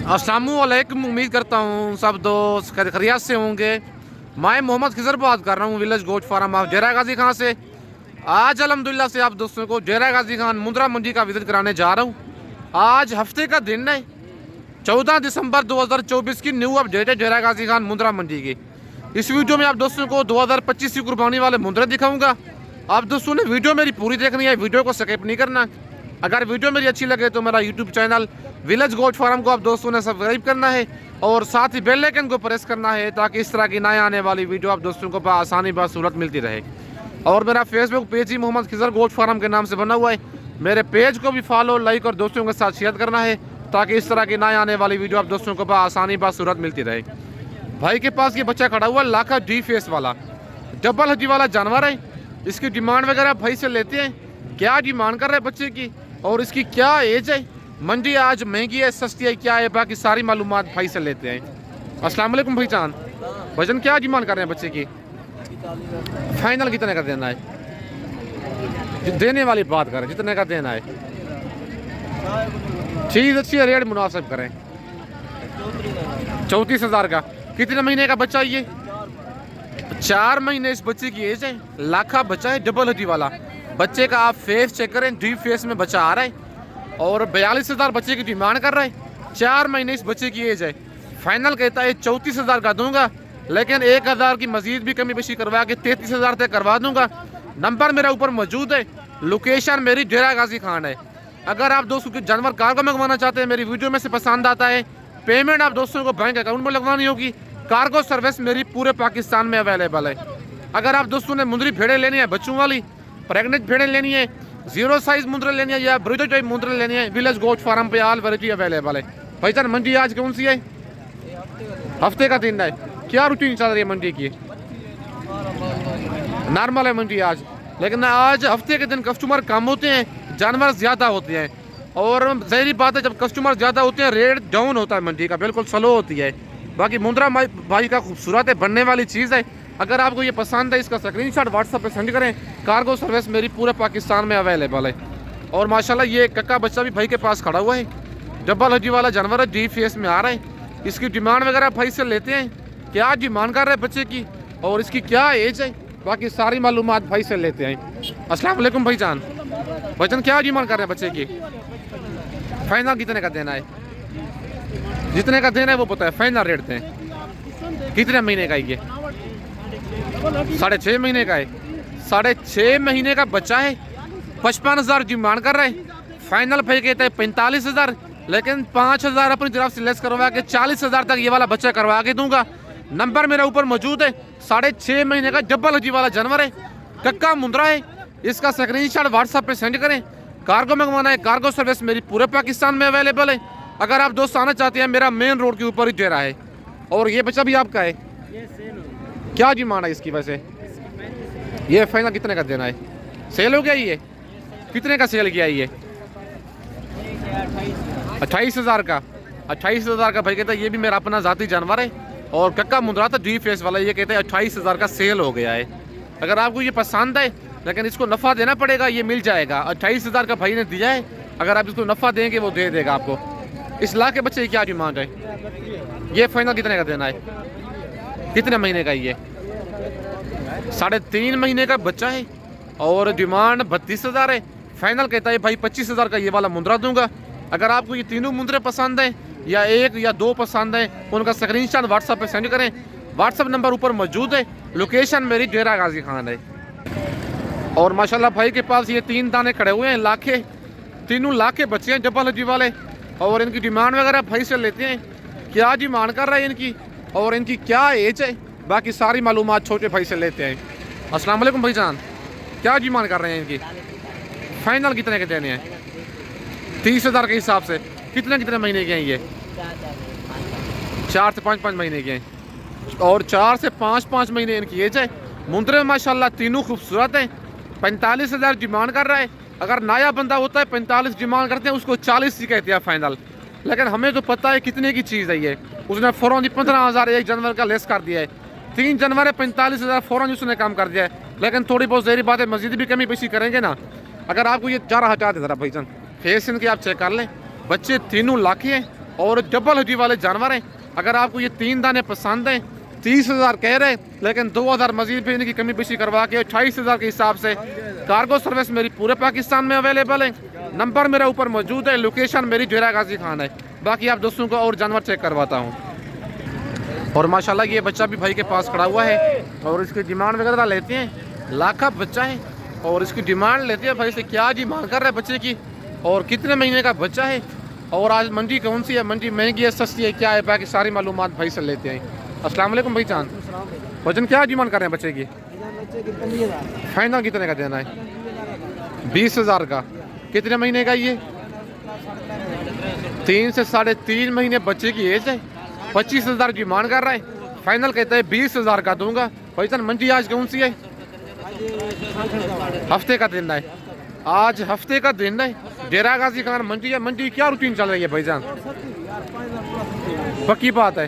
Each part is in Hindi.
अस्सलामुअलैकुम। उम्मीद करता हूँ सब दोस्त खैरियत से होंगे। मैं मोहम्मद खिजर बात कर रहा हूँ विलेज गोट फार्म ऑफ डेरा गाजी खान से। आज अल्हम्दुलिल्लाह से आप दोस्तों को डेरा गाजी खान मुंद्रा मंडी का विजिट कराने जा रहा हूँ। आज हफ्ते का दिन है, 14 दिसंबर 2024 की न्यू अपडेट है डेरा गाजी खान मुंद्रा मंडी की। इस वीडियो में आप दोस्तों को 2025 की कुर्बानी वाले मुंद्रे दिखाऊंगा। आप दोस्तों ने वीडियो मेरी पूरी देखनी है, वीडियो को स्किप नहीं करना। अगर वीडियो मेरी अच्छी लगे तो मेरा YouTube channel village goat farm को आप दोस्तों ने सब्सक्राइब करना है और साथ ही बेल आइकन को प्रेस करना है ताकि इस तरह की नए आने वाली वीडियो आप दोस्तों को आसानी बसूरत मिलती रहे। और मेरा फेसबुक पेज ही मोहम्मद खिजर गोट फार्म के नाम से बना हुआ है। मेरे पेज को भी फॉलो, लाइक और दोस्तों के साथ शेयर करना है ताकि इस तरह की नए आने वाली वीडियो आप दोस्तों को आसानी बसूरत मिलती रहे। भाई के पास ये बच्चा खड़ा हुआ लाखा डी फेस वाला डबल हड्डी वाला जानवर है। इसकी डिमांड वगैरह भाई से लेते हैं, क्या डिमांड कर रहे हैं बच्चे की और इसकी क्या एज है, मंडी आज महंगी है सस्ती है क्या है, बाकी सारी मालूमात भाई से लेते हैं। अस्सलाम वालेकुम भाईजान, वजन क्या डिमांड कर रहे हैं बच्चे की? फाइनल कितने का देना है? देने वाली बात करें, जितने का देना है। चीज़ अच्छी है, रेट मुनासिब करें। 34,000 का। कितने महीने का बच्चा ये? 4 महीने इस बच्चे की एज है। लाखा बच्चा है, डबल हड्डी वाला। बच्चे का आप फेस चेक करें, डीप फेस में बच्चा आ रहा है और 42,000 बच्चे की डिमांड कर रहा है। 4 महीने इस बच्चे की एज है। फाइनल कहता है 34,000 का दूंगा, लेकिन 1,000 की मजीद भी कमी बेशी करवा के 33,000 तक करवा दूंगा। नंबर मेरा ऊपर मौजूद है, लोकेशन मेरी डेरा गाजी खान है। अगर आप दोस्तों के जानवर कार्गो मंगवाना चाहते हैं, मेरी वीडियो में से पसंद आता है, पेमेंट आप दोस्तों को बैंक अकाउंट में लगवानी होगी। कार्गो सर्विस मेरी पूरे पाकिस्तान में अवेलेबल है। अगर आप दोस्तों ने मुंदरी भेड़ें लेनी है, बच्चों वाली प्रेग्नेंट भेड़ें लेनी है, 0 साइज मुंद्रे लेनी है या ब्रीडर टाइप मुंद्रे लेनी है, विलेज गोट फार्म पे ऑल वैरायटी अवेलेबल है। भाईजान मंडी आज कौन सी है? हफ्ते का दिन है। क्या रूटीन चल रही है मंडी की? नॉर्मल है मंडी आज, लेकिन आज हफ्ते के दिन कस्टमर कम होते हैं, जानवर ज़्यादा होते हैं। और ज़ाहिर बात है जब कस्टमर ज़्यादा होते हैं रेट डाउन होता है मंडी का, बिल्कुल स्लो होती है। बाकी मुंद्रा भाई का खूबसूरत है, बनने वाली चीज़ है। अगर आपको ये पसंद है इसका स्क्रीनशॉट व्हाट्सएप पे सेंड करें। कार्गो सर्विस मेरी पूरे पाकिस्तान में अवेलेबल है। और माशाल्लाह ये कक्का बच्चा भी भाई के पास खड़ा हुआ है, डबल हड्डी वाला जानवर है, डी फेस में आ रहा है। इसकी डिमांड वगैरह भाई से लेते हैं, क्या डिमांड कर रहे हैं बच्चे की और इसकी क्या एज है, बाकी सारी मालूमात भाई से लेते हैं। अस्सलाम वालेकुम भाईजान, भाईजान क्या डिमांड कर रहे हैं बच्चे की? फाइनल कितने का देना है? जितने का देना है वो पता है, फाइनल रेट दें। कितने महीने का ये? 6.5 महीने का है। 6.5 महीने का बच्चा है। 55,000 डिमांड कर रहे हैं। फाइनल भाई कहता है 45,000, लेकिन 5,000 अपनी तरफ से लेस करवा के 40,000 तक ये वाला बच्चा करवा के दूंगा। नंबर मेरा ऊपर मौजूद है। 6.5 महीने का डबल हड्डी वाला जानवर है, कक्का मुंद्रा है। इसका स्क्रीनशॉट व्हाट्सएप पे सेंड करें। कार्गो मंगवाना है, कार्गो सर्विस मेरी पूरे पाकिस्तान में अवेलेबल है। अगर आप दोस्त आना चाहते हैं, मेरा मेन रोड के ऊपर ही डेरा है। और ये बच्चा भी आपका है। क्या डिमांड है इसकी? वैसे ये फाइनल कितने का देना है? सेल हो गया ये? कितने का सेल किया ये? 28,000 का। 28,000 का भाई कहता है ये भी मेरा अपना ज़ाती जानवर है और कक्का मुंद्रा था डी फेस वाला। ये कहते हैं 28,000 का सेल हो गया है। अगर आपको ये पसंद है, लेकिन इसको नफ़ा देना पड़ेगा, ये मिल जाएगा। 28,000 का भाई ने दिया है, अगर आप इसको नफ़ा देंगे वो दे देगा आपको। इस लाख के बच्चे की क्या डिमांड है? ये फाइनल कितने का देना है? कितने महीने का ये? 3.5 महीने का बच्चा है और डिमांड 32,000 है। फाइनल कहता है भाई 25,000 का ये वाला मुंद्रा दूंगा। अगर आपको ये तीनों मुंद्रे पसंद हैं या 1 या 2 पसंद हैं, उनका स्क्रीनशॉट व्हाट्सएप पे सेंड करें। व्हाट्सएप नंबर ऊपर मौजूद है, लोकेशन मेरी डेरा गाजी खान है। और माशाल्लाह भाई के पास ये 3 दाने खड़े हुए हैं, लाखे, तीनों लाखे बच्चे हैं डबल हड्डी वाले। और इनकी डिमांड वगैरह भाई से लेते हैं, क्या डिमांड कर रहे हैं इनकी और इनकी क्या एज है, बाकी सारी मालूमात छोटे भाई से लेते हैं। अस्सलाम वालेकुम भाईजान, क्या डिमांड कर रहे हैं इनकी? फाइनल कितने के देने हैं? 30,000 के हिसाब से। कितने कितने महीने के हैं ये? 4 से 5 महीने के हैं और 4 से 5 महीने इनकी एज है। मुंद्रे माशाल्लाह तीनों खूबसूरत हैं। 45,000 डिमांड कर रहा है। अगर नया बंदा होता है 45 डिमांड करते हैं, उसको 40 ही कहते हैं फाइनल। लेकिन हमें तो पता है कितने की चीज़ है ये। उसने फ़ौरन 15,000 एक जानवर का लेस कर दिया है। 3 जानवर है, 45,000 फ़ौरन उसने काम कर दिया है। लेकिन थोड़ी बहुत ज़हरी बात है, मजीद भी कमी पेशी करेंगे ना। अगर आपको ये 4 हटा दे ज़रा भाईजान, फेस इनके आप चेक कर लें। बच्चे तीनों लाखे हैं और डबल हड्डी वाले जानवर हैं। अगर आपको ये 3 दाने पसंद हैं 30,000 कह रहे, लेकिन 2,000 मजीद भी इनकी कमी पेशी करवा के 28,000 के हिसाब से कार्गो सर्विस मेरी पूरे पाकिस्तान में अवेलेबल है। नंबर मेरा ऊपर मौजूद है, लोकेशन मेरी डेरा गाजी खान है। बाकी आप दोस्तों को और जानवर चेक करवाता हूँ। और माशाल्लाह ये बच्चा भी भाई के पास खड़ा हुआ है और इसकी डिमांड वगैरह लेते हैं। लाख का बच्चा है और इसकी डिमांड लेते हैं भाई से, क्या डिमांड कर रहा है बच्चे की और कितने महीने का बच्चा है और आज मंडी कौन सी है, मंडी महंगी है सस्ती है क्या है, बाकी सारी मालूमात भाई से लेते हैं। अस्सलाम वालेकुम भाई चांद, वजन क्या डिमांड कर रहे हैं बच्चे की? फाइनल कितने का देना है? 20,000 का। कितने महीने का ये? 3 से 3.5 महीने बच्चे की एज है। 25,000 डिमांड कर रहा है, फाइनल कहता है 20,000 का दूंगा। भाई चांद मंडी आज कौन सी है? हफ्ते का दिन है, आज हफ्ते का दिन है। डेरा गाजी खान मंडी है। मंडी क्या रूटीन चल रही है भाईजान? पक्की बात है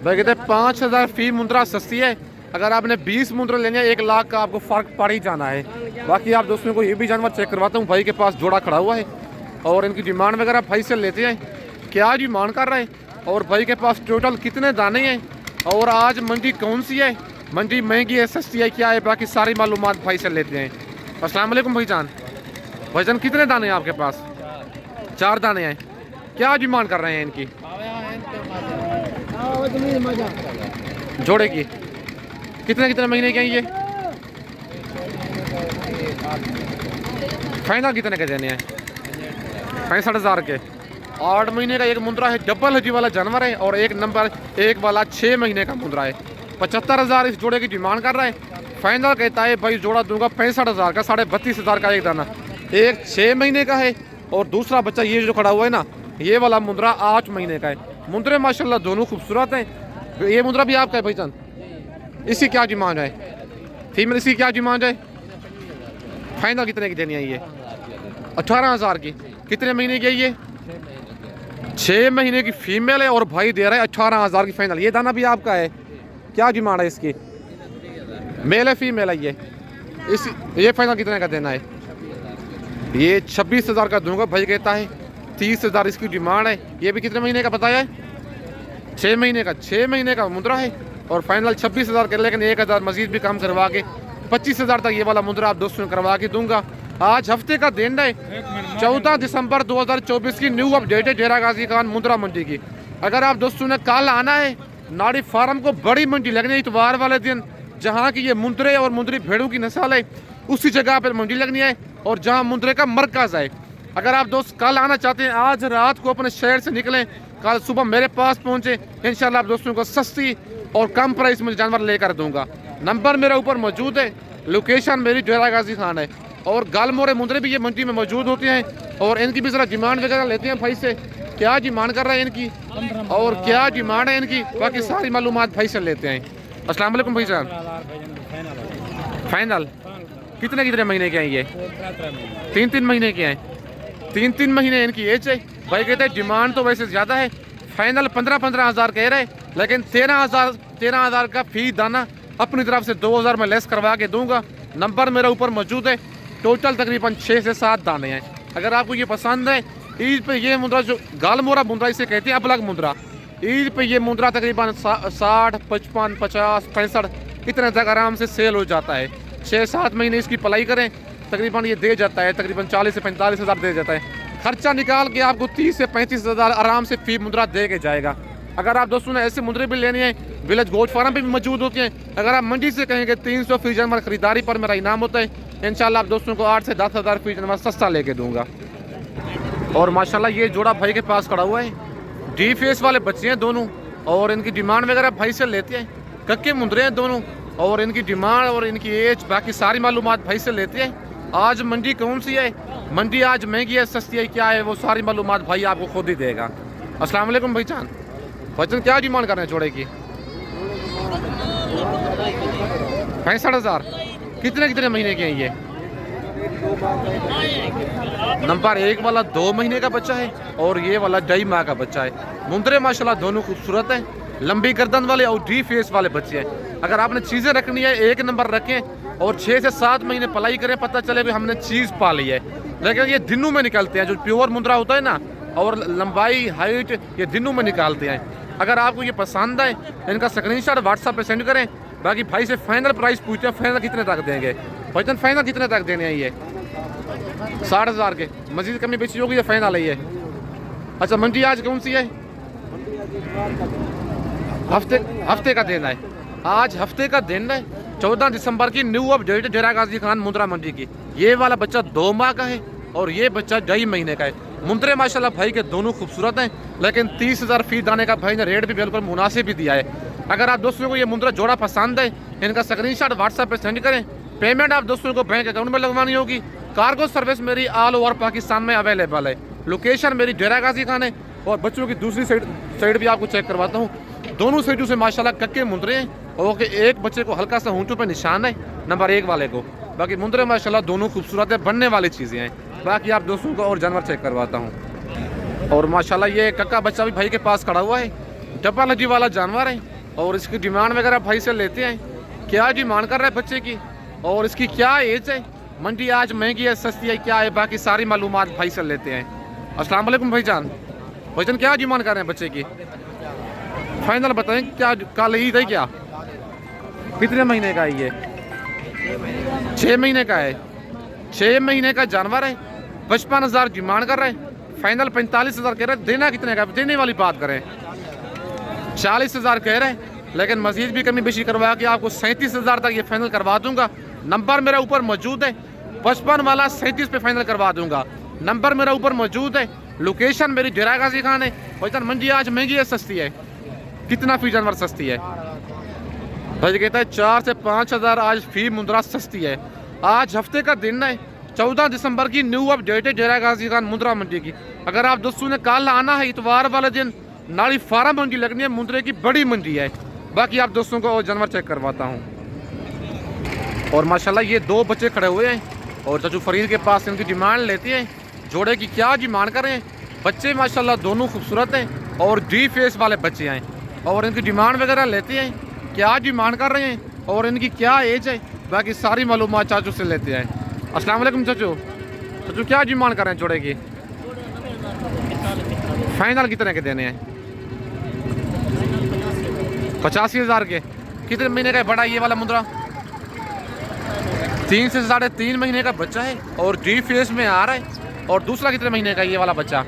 भाई, कहते हैं 5,000 फी मुंद्रा सस्ती है। अगर आपने 20 मुंद्रा लेने 1 लाख का आपको फर्क पड़ ही जाना है। बाकी आप दोस्तों को ये भी जानवर चेक करवाता हूँ। भाई के पास जोड़ा खड़ा हुआ है और इनकी डिमांड वगैरह भाई से लेते हैं, क्या डिमांड कर रहे हैं और भाई के पास टोटल कितने दाने हैं और आज मंडी कौन सी है, मंडी महंगी है सस्ती है क्या है, बाकी सारी मालूमात भाई से लेते हैं। अस्सलाम वालेकुम भाईजान, वजन कितने दाने हैं आपके पास? 4 दाने हैं। क्या डिमांड कर रहे हैं इनकी जोड़े की? कितने कितने महीने के हैं ये? फाइनल कितने के देने हैं? 65,000 के। 8 महीने का एक मुंद्रा है, डबल हड्डी वाला जानवर है और एक नंबर एक वाला 6 महीने का मुंद्रा है। 75,000 इस जोड़े की डिमांड कर रहा है। फाइनल कहता है भाई जोड़ा दूंगा 65,000 का, 32,500 का एक दाना। एक 6 महीने का है और दूसरा बच्चा ये जो खड़ा हुआ है ना, ये वाला मुंद्रा 8 महीने का है। मुंद्रे माशाल्लाह दोनों खूबसूरत हैं। ये मुंद्रा भी आपका है भाईजान, इसकी क्या डिमांड है? फीमेल इसकी क्या डिमांड है? फाइनल कितने की देनी है ये? 18,000 की। कितने महीने की है ये? 6 महीने की फीमेल है और भाई दे रहा है 18,000 की फाइनल। ये दाना भी आपका है, क्या डिमांड है इसकी? मेल है फीमेल है ये फाइनल कितने का देना है? ये 26,000 का दूंगा। भाई कहता है 30,000 इसकी डिमांड है। ये भी कितने महीने का बताया है? 6 महीने का। 6 महीने का मुंद्रा है और फाइनल 26,000 कर, लेकिन 1,000 मजीद भी कम करवा के 25,000 तक ये वाला मुंद्रा आप दोस्तों करवा के दूंगा। आज हफ्ते का दिन है, 14 दिसंबर 2024 की न्यू अपडेट है डेरा गाजी खान मुंद्रा मंडी की। अगर आप दोस्तों ने कल आना है, नाड़ी फार्म को बड़ी मंडी लगनी है इतवार वाले दिन, जहाँ की ये मुंद्रे और मुंद्री भेड़ों की नस्ल है, उसी जगह पर मंडी लगनी है और जहाँ मुंद्रे का मरकज है। अगर आप दोस्त कल आना चाहते हैं, आज रात को अपने शहर से निकलें, कल सुबह मेरे पास पहुँचे, इंशाल्लाह आप दोस्तों को सस्ती और कम प्राइस में जानवर लेकर दूंगा। नंबर मेरा ऊपर मौजूद है, लोकेशन मेरी डेरा गाजी खान है और गालमोरे मुंद्रे भी ये मंडी में मौजूद होते हैं और इनकी भी ज़रा डिमांड वगैरह लेते हैं भाई से, क्या डिमांड कर रहे हैं इनकी और क्या डिमांड है इनकी, बाकी सारी मालूमात भाई से लेते हैं। अस्सलाम वालेकुम भाई साहब, फाइनल कितने महीने के हैं ये? 3 महीने के हैं। 3 महीने इनकी एज है। भाई कहते हैं डिमांड तो वैसे ज़्यादा है, फाइनल 15,000 कह रहे, लेकिन 13,000 का फी दाना अपनी तरफ से 2,000 में लेस करवा के दूंगा। नंबर मेरा ऊपर मौजूद है। टोटल तकरीबन 6 से 7 दाने हैं। अगर आपको ये पसंद है, ईद पे ये मुंद्रा जो गालमोरा मुंद्रा इसे कहते हैं, अपलग मुंद्रा, ईद पे ये मुंद्रा तकरीबन 60, 55, 50, 65 इतने तक आराम से सेल हो जाता है। 6-7 महीने इसकी पलाई करें, तकरीबन ये दे जाता है, तकरीबन 40 से 45,000 दे जाता है। खर्चा निकाल के आपको 30 से 35,000 आराम से फी मुंद्रा दे के जाएगा। अगर आप दोस्तों ने ऐसे मुंद्रे भी लेने हैं, विलेज गोट फार्म पे भी मौजूद होते हैं। अगर आप मंडी से कहेंगे 300 फी जानवर खरीदारी पर मेरा इनाम होता है, इंशाल्लाह आप दोस्तों को 8 से 10,000 फी जानवर सस्ता लेके दूंगा। और माशाल्लाह ये जोड़ा भाई के पास खड़ा हुआ है, डी फेस वाले बच्चे हैं दोनों और इनकी डिमांड वगैरह भाई से लेते हैं। कक्के मुंद्रे हैं दोनों और इनकी डिमांड और इनकी एज बाकी सारी मालूमात भाई से लेते हैं। आज मंडी कौन सी है, मंडी आज महंगी है सस्ती है क्या है, वो सारी मालूमात भाई आपको खुद ही देगा। अस्सलाम वालेकुम भाई जान, वजन क्या डिमांड कर रहे हैं जोड़े की? 65,000। कितने महीने के हैं ये? नंबर 1 वाला 2 महीने का बच्चा है और ये वाला 2.5 माह का बच्चा है। मुंद्रे माशाल्लाह दोनों खूबसूरत हैं, लंबी गर्दन वाले और डी फेस वाले बच्चे हैं। अगर आपने चीज़ें रखनी है 1 नंबर रखें और 6 से 7 महीने पलाई करें, पता चले भी हमने चीज़ पाली है। लेकिन ये दिनों में निकलते हैं, जो प्योर मुंद्रा होता है ना, और लंबाई हाइट ये दिनों में निकालते हैं। अगर आपको ये पसंद है इनका स्क्रीनशॉट व्हाट्सएप पे सेंड करें। बाकी भाई से फाइनल प्राइस पूछते हैं, फाइनल कितने तक देंगे भाईजान, फाइनल कितने तक देने हैं ये? 60,000 के, मजीद कमी बेची होगी या फाइनल है ये? अच्छा मंडी आज कौन सी है? हफ्ते का दिन है, आज हफ्ते का दिन है। 14 दिसंबर की न्यू अपडेट डेरा गाजी खान मुंद्रा मंडी की। ये वाला बच्चा 2 माह का है और ये बच्चा 2.5 महीने का है। मुंद्रे माशाल्लाह भाई के दोनों खूबसूरत हैं, लेकिन 30,000 फी दाने का भाई ने रेट भी बिल्कुल मुनासिब ही दिया है। अगर आप दोस्तों को ये मुंद्रा जोड़ा पसंद है इनका स्क्रीनशॉट व्हाट्सएप पे सेंड करें। पेमेंट आप दोस्तों को बैंक अकाउंट में लगवानी होगी। कार्गो सर्विस मेरी ऑल ओवर पाकिस्तान में अवेलेबल है। लोकेशन मेरी डेरा गाजी खान है और बच्चों की दूसरी साइड भी आपको चेक करवाता हूँ। दोनों साइडों से माशाल्लाह कक्के मुंद्रे हैं और एक बच्चे को हल्का सा होंठों पे निशान है, नंबर 1 वाले को। बाकी मुंद्रे माशाल्लाह दोनों खूबसूरत है, बनने वाली चीज़ें हैं। बाकी आप दोस्तों को और जानवर चेक करवाता हूँ। और माशाल्लाह ये कक्का बच्चा भी भाई के पास खड़ा हुआ है, डबल हड्डी वाला जानवर है और इसकी डिमांड वगैरह भाई से लेते हैं। क्या डिमांड कर रहा है बच्चे की और इसकी क्या एज है, मंडी आज महंगी है सस्ती है क्या है, बाकी सारी मालूमात भाई से लेते हैं। अस्सलाम वालेकुम भाईजान, भाईजान क्या डिमांड कर रहे हैं बच्चे की? फाइनल बताएं, क्या कल ईद है क्या? कितने महीने का है ये? 6 महीने का है। 6 महीने का जानवर है, 55,000 डिमांड कर रहे हैं, फाइनल 45,000 कह रहे हैं। देना कितने का? देने वाली बात करें 40,000 कह रहे हैं, लेकिन मजीद भी कमी बेशी करवा के आपको 37,000 तक ये फाइनल करवा दूंगा। नंबर मेरा ऊपर मौजूद है, 55 वाला 37 पे फाइनल करवा दूंगा। नंबर मेरा ऊपर मौजूद है। लोकेशन मेरी डेरा गाजी खान है। भाईजान मंडी आज महंगी है सस्ती है? कितना फी जानवर सस्ती है? भाई कहता है 4 से 5,000 आज फी मुंद्रा सस्ती है। आज हफ्ते का दिन है, 14 दिसंबर की न्यू अपडेट है डेरा गाजी खान मुंद्रा मंडी की। अगर आप दोस्तों ने कल आना है इतवार वाले दिन, नाड़ी फार्म मंडी लगनी है, मुंद्रे की बड़ी मंडी है। बाकी आप दोस्तों को और जानवर चेक करवाता हूँ। और माशाल्लाह ये 2 बच्चे खड़े हुए हैं और चाचू फरीद के पास इनकी डिमांड लेती है। जोड़े की क्या डिमांड कर रहे हैं? बच्चे माशाल्लाह दोनों खूबसूरत हैं और डी फेस वाले बच्चे हैं और इनकी डिमांड वगैरह लेते हैं। क्या डिमांड कर रहे हैं और इनकी क्या एज है, बाकी सारी मालूमात चाचू से लेते हैं। अस्सलाम वालेकुम चाचू, चाचू क्या डिमांड कर रहे हैं जोड़े की? फाइनल कितने के देने हैं? 85,000 के। कितने महीने का है बड़ा ये वाला मुंद्रा? 3 से 3.5 महीने का बच्चा है और डी फेस में आ रहा है। और दूसरा कितने महीने का ये वाला बच्चा?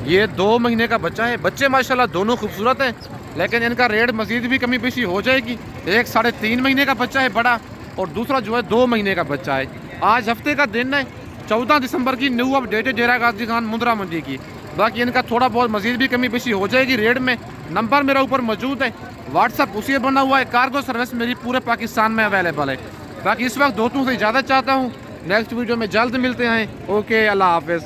ये 2 महीने का बच्चा है। बच्चे माशाल्लाह दोनों खूबसूरत हैं, लेकिन इनका रेट मजीद भी कमी बेशी हो जाएगी। एक 3.5 महीने का बच्चा है बड़ा और दूसरा जो है 2 महीने का बच्चा है। आज हफ्ते का दिन है, 14 दिसंबर की न्यू अपडेट है डेरा गाजी खान मुंद्रा मंडी की। बाकी इनका थोड़ा बहुत मजीद भी कमी बेशी हो जाएगी रेट में। नंबर मेरा ऊपर मौजूद है, व्हाट्सअप उसी बना हुआ है। कार्गो सर्विस मेरी पूरे पाकिस्तान में अवेलेबल है। बाकी इस वक्त दोस्तों से इजाज़त चाहता हूँ, नेक्स्ट वीडियो में जल्द मिलते हैं। ओके, अल्लाह हाफिज़।